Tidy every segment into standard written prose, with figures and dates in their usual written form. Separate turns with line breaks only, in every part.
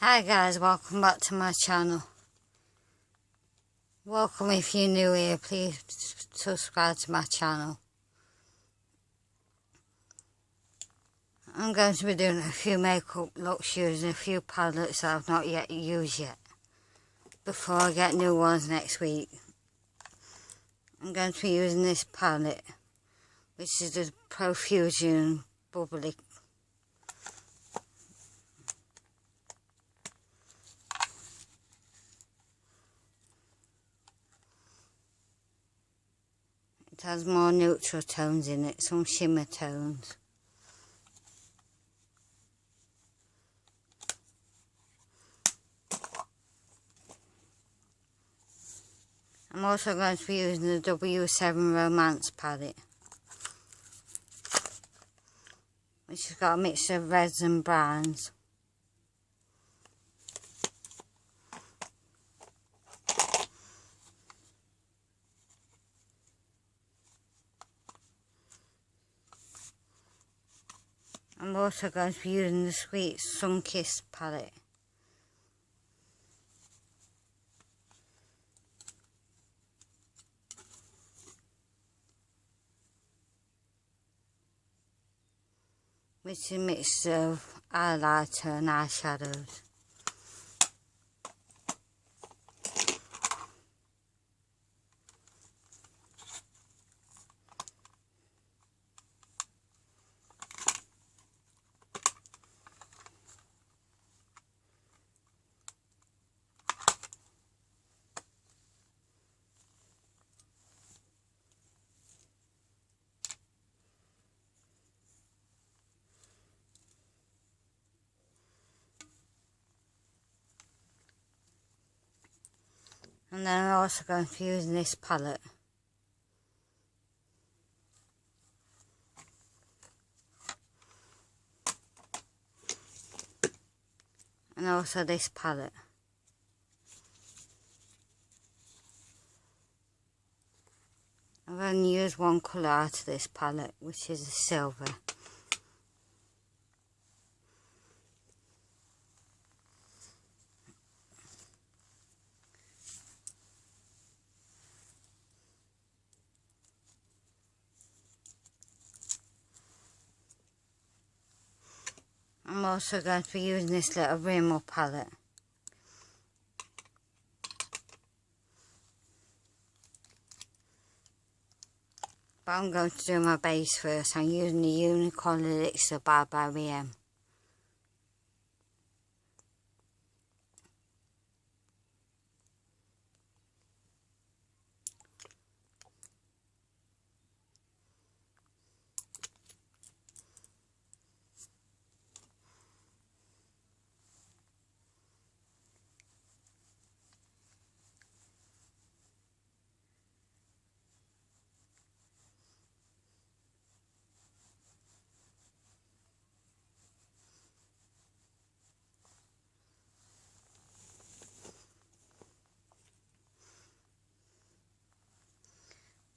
Hi guys, welcome back to my channel. Welcome if you're new here, please subscribe to my channel. I'm going to be doing a few makeup looks using a few palettes that I've not yet used yet, before I get new ones next week. I'm going to be using this palette, which is the Profusion Bubbly. It has more neutral tones in it, some shimmer tones. I'm also going to be using the W7 Romance palette, which has got a mixture of reds and browns. I'm also going to be using the Sweet Sunkissed palette. Which is a mixture of highlighter and eyeshadows. And then I'm also going to be using this palette. And also this palette. I've only used one colour out of this palette, which is the silver. I'm also going to be using this little Rimmel palette. But I'm going to do my base first. I'm using the Unicorn Elixir by Barry-M.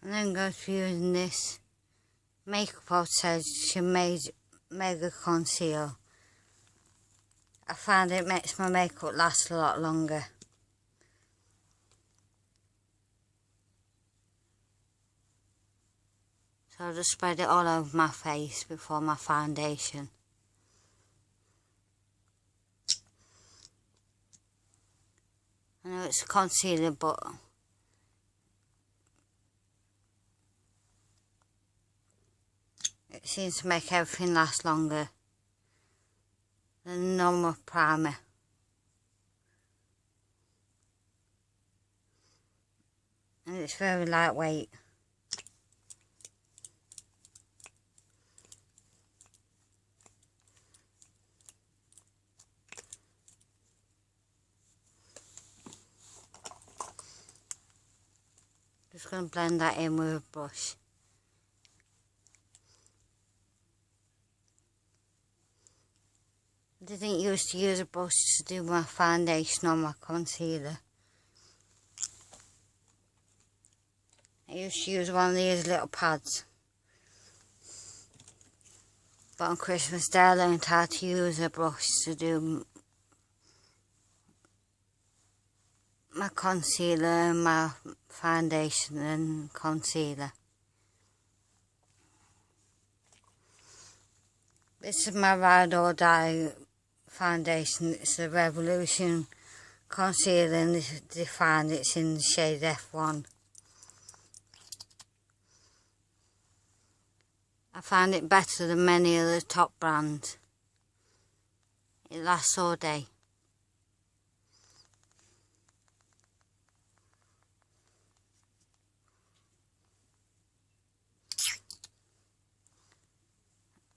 And then I'm going to be using this Makeup Obsession Mega Conceal. I find it makes my makeup last a lot longer. So I'll just spread it all over my face before my foundation. I know it's a concealer, but it seems to make everything last longer than normal primer. And it's very lightweight. Just going to blend that in with a brush. I didn't used to use a brush to do my foundation or my concealer. I used to use one of these little pads. But on Christmas Day I learned how to use a brush to do my concealer, my foundation and concealer. This is my Ride or Die foundation. It's a Revolution concealer and it's defined. It's in the shade F1. I find it better than many of the top brands. It lasts all day.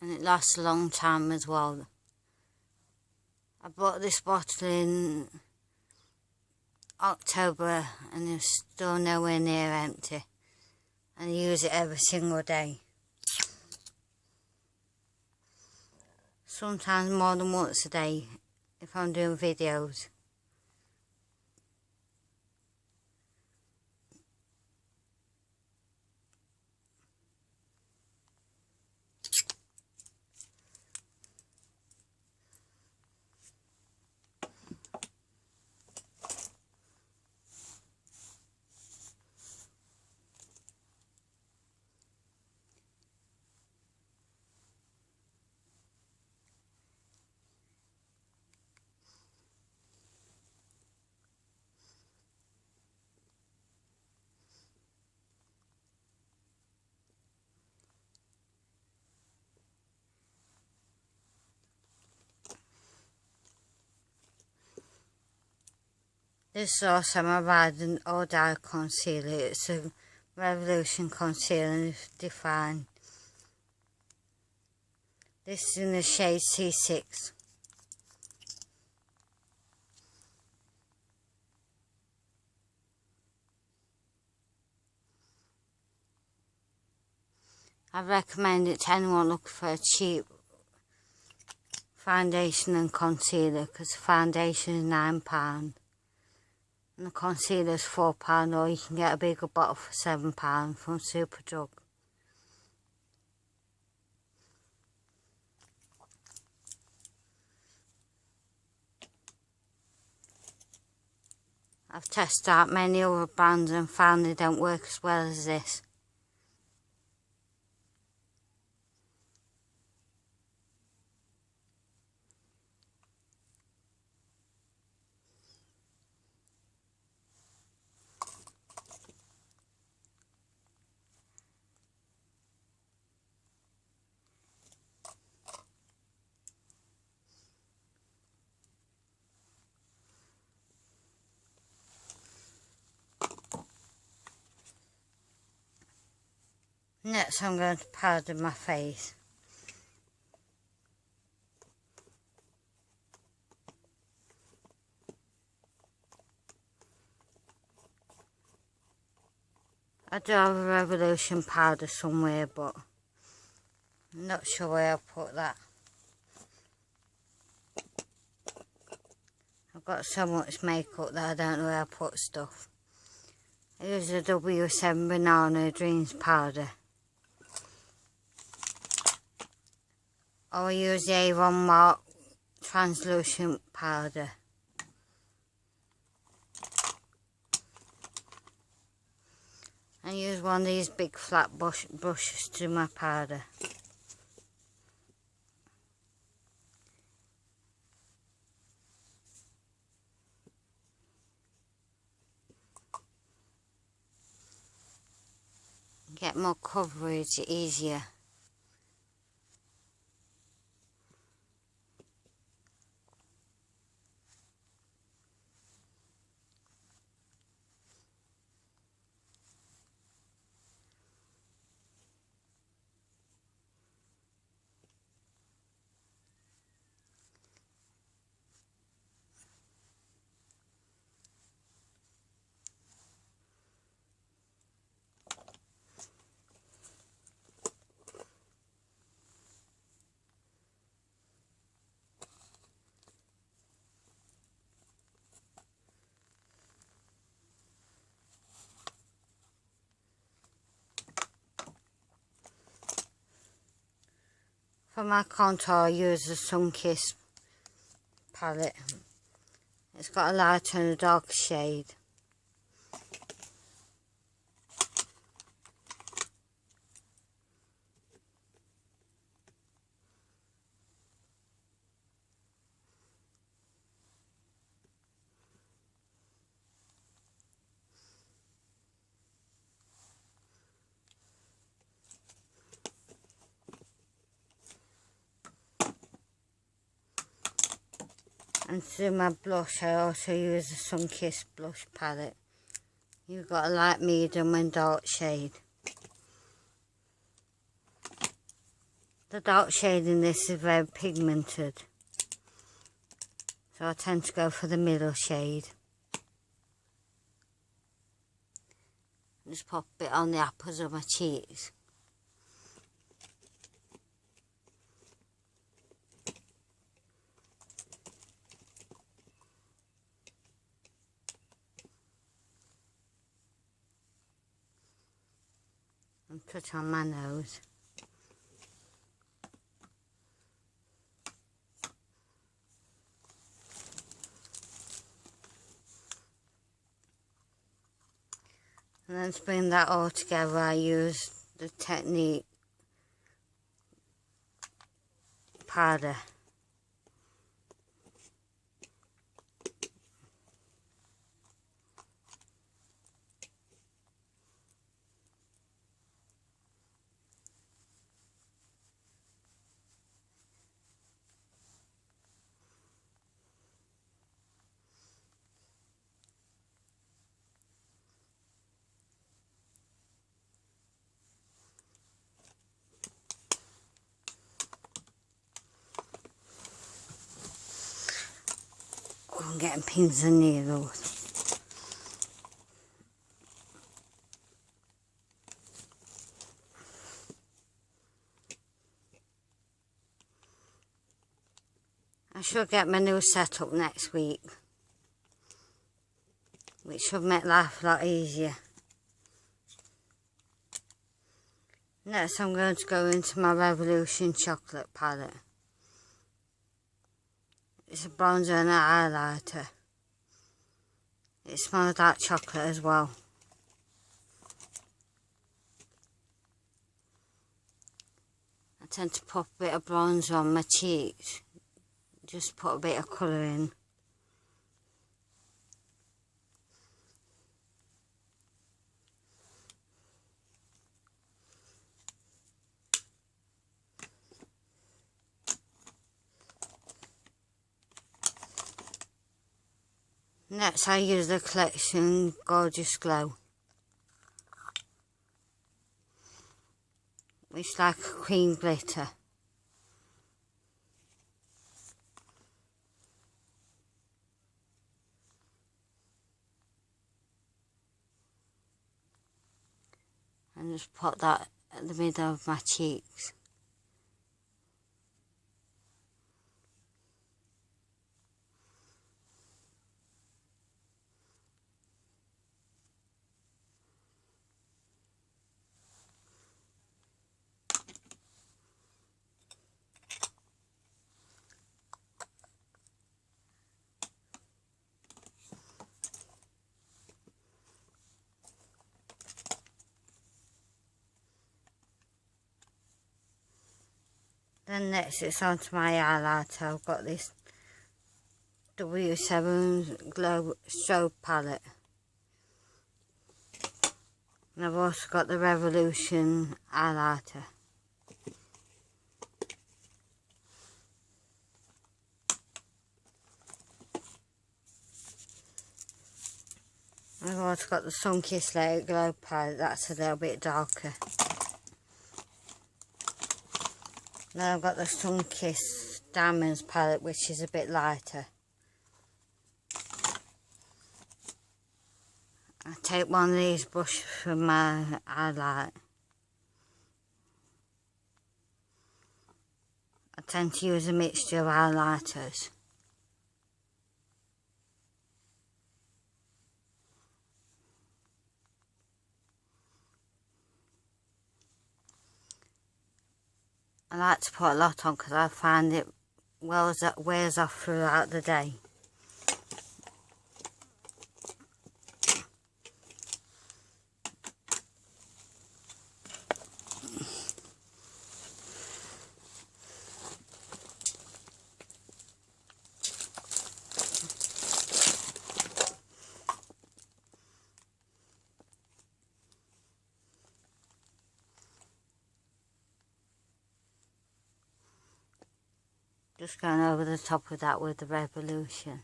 And it lasts a long time as well. I bought this bottle in October and it's still nowhere near empty. And I use it every single day. Sometimes more than once a day if I'm doing videos. This is also my Ride or Die concealer. It's a Revolution concealer and it's defined. This is in the shade C6. I recommend it to anyone looking for a cheap foundation and concealer, because the foundation is £9 and the concealer is £4, or you can get a bigger bottle for £7 from Superdrug. I've tested out many other brands and found they don't work as well as this. Next I'm going to powder my face. I do have a Revolution powder somewhere, but I'm not sure where I'll put that. I've got so much makeup that I don't know where I put stuff. I use the W7 Banana Dreams powder. Or I use the Avon Mark translucent powder. I use one of these big flat brushes to do my powder. Get more coverage easier. For my contour, I use the Sunkissed palette. It's got a light and a dark shade. And to do my blush, I also use a Sunkissed blush palette. You've got a light, medium and dark shade. The dark shade in this is very pigmented, so I tend to go for the middle shade. Just pop a bit on the apples of my cheeks. And touch on my nose. And then to bring that all together, I use the Technique powder. I'm getting pins and needles. I should get my new setup next week, which should make life a lot easier. Next I'm going to go into my Revolution chocolate palette. It's a bronzer and a highlighter. It smells like chocolate as well. I tend to pop a bit of bronzer on my cheeks. Just put a bit of colour in. Next I use the Collection Gorgeous Glow, which is like a cream glitter. And just put that at the middle of my cheeks. Then next it's onto my highlighter. I've got this W7 Glow Strobe palette. And I've also got the Revolution highlighter. I've also got the Sunkissed Let It Glow palette, that's a little bit darker. Then I've got the Sunkissed Diamonds palette, which is a bit lighter. I take one of these brushes for my highlight. I tend to use a mixture of highlighters. I like to put a lot on because I find it wears off throughout the day. Just going over the top of that with the Revolution.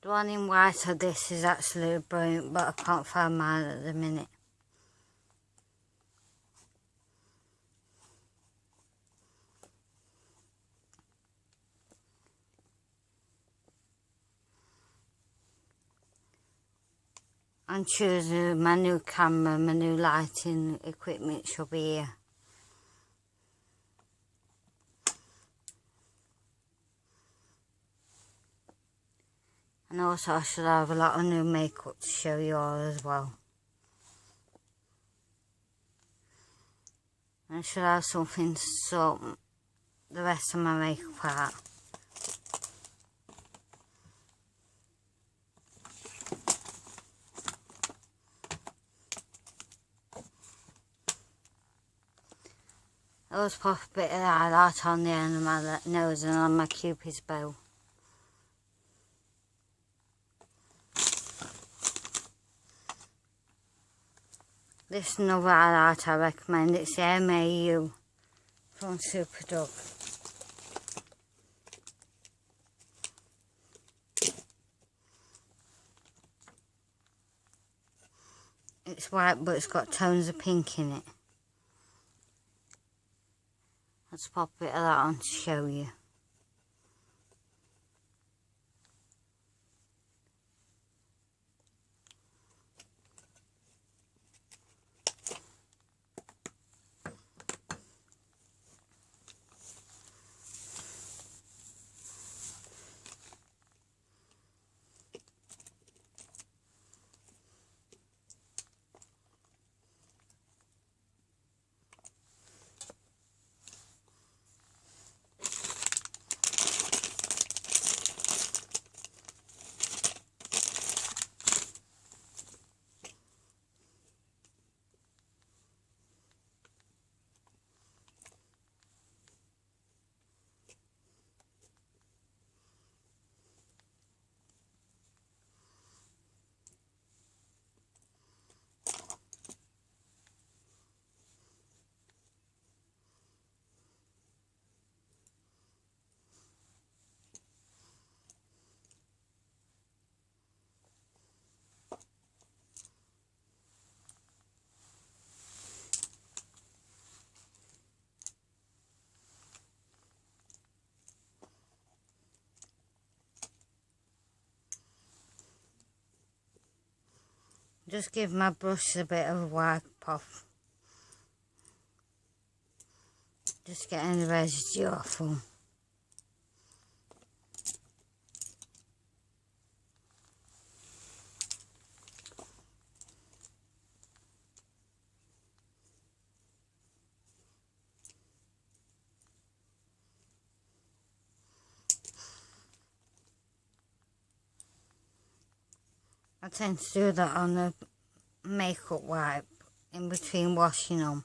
The one in white of this is absolutely brilliant, but I can't find mine at the minute. On Tuesday, my new camera, my new lighting equipment should be here. And also I should have a lot of new makeup to show you all as well. And I should have something to sort the rest of my makeup out. I always pop a bit of highlight on the end of my nose and on my Cupid's bow. This is another highlight I recommend. It's the MAU from Superdrug. It's white but it's got tones of pink in it. Let's pop a bit of that on to show you. Just give my brush a bit of a wipe off. Just getting the residue off them. I tend to do that on the makeup wipe in between washing them.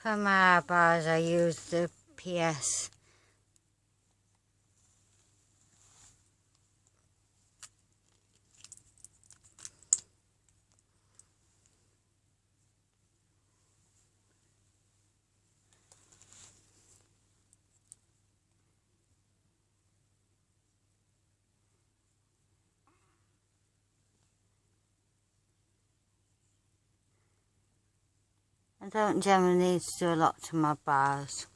For my eyebrows I use the PS I don't generally need to do a lot to my brows.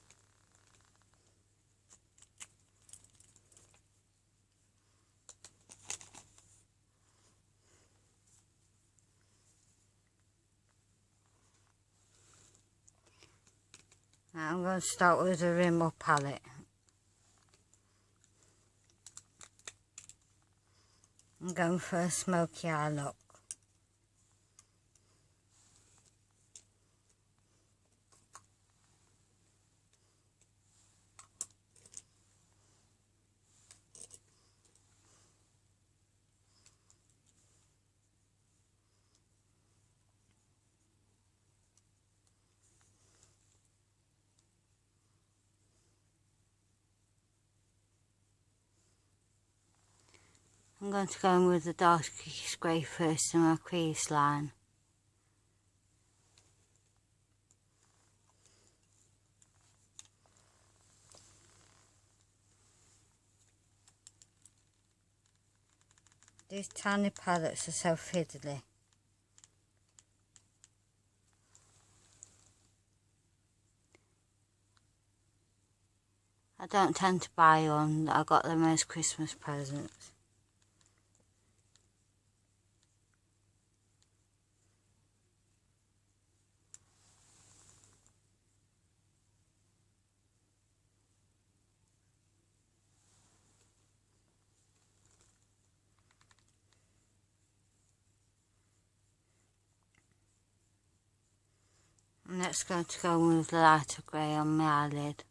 I'm going to start with the Rimmel palette. I'm going for a smoky eye look. I'm going to go in with the darkest grey first in my crease line. These tiny palettes are so fiddly. I don't tend to buy one, I got them as Christmas presents. I'm next going to go with the lighter grey on my eyelid.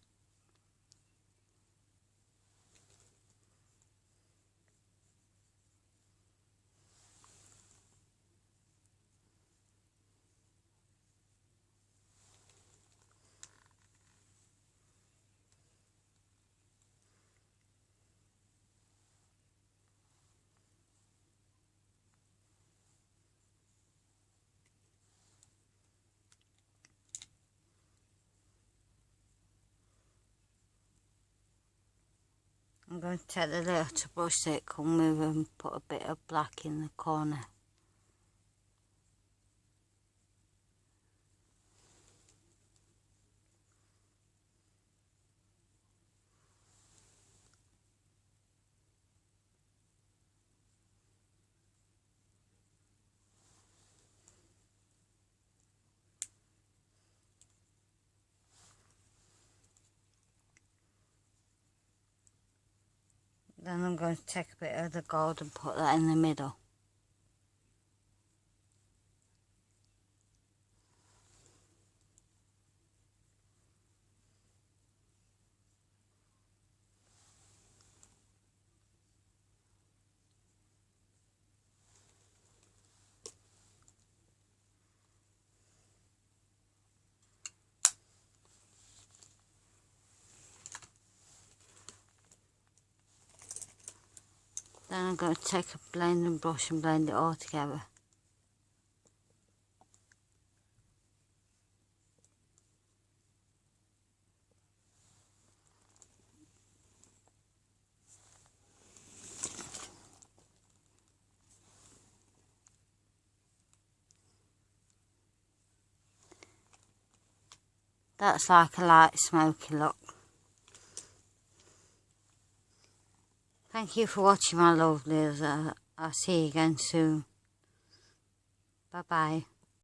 I'm going to take the little brush stick and move and put a bit of black in the corner. Then I'm going to take a bit of the gold and put that in the middle. Then I'm going to take a blending brush and blend it all together. That's like a light smoky look. Thank you for watching, my lovelies. I'll see you again soon. Bye bye.